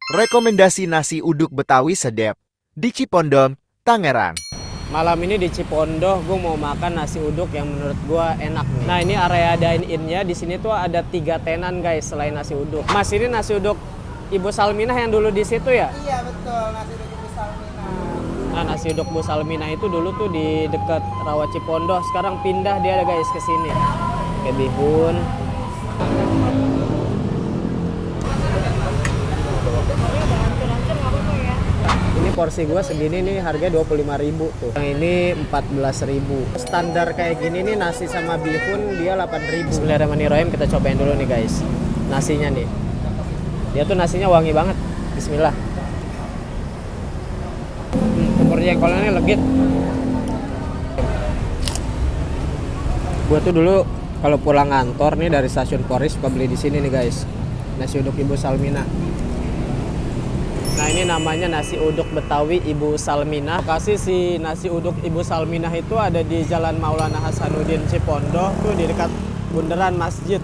Rekomendasi nasi uduk Betawi sedap di Cipondoh, Tangerang. Malam ini di Cipondoh, gue mau makan nasi uduk yang menurut gue enak nih. Nah ini area dine-in-nya, di sini tuh ada 3 tenan guys selain nasi uduk. Mas ini nasi uduk Ibu Salminah yang dulu di situ ya? Iya betul, nasi uduk Ibu Salminah. Nah nasi uduk Bu Salminah itu dulu tuh di dekat Rawa Cipondoh, sekarang pindah dia guys ke sini. Kayak bihun. Ini porsi gue segini nih harganya 25.000 tuh. Yang ini 14.000. Standar kayak gini nih nasi sama bihun dia 8.000. Bismillahirrahmanirrahim, kita cobain dulu nih guys. Nasinya nih. Dia tuh nasinya wangi banget. Bismillah. Kumur jengkolnya ini legit. Gue tuh dulu kalau pulang kantor nih dari stasiun Polri suka beli di sini nih guys. Nasi uduk Ibu Salminah. Nah ini namanya nasi uduk Betawi Ibu Salminah. Lokasi si nasi uduk Ibu Salminah itu ada di Jalan Maulana Hasanuddin Cipondoh tuh di dekat bundaran masjid.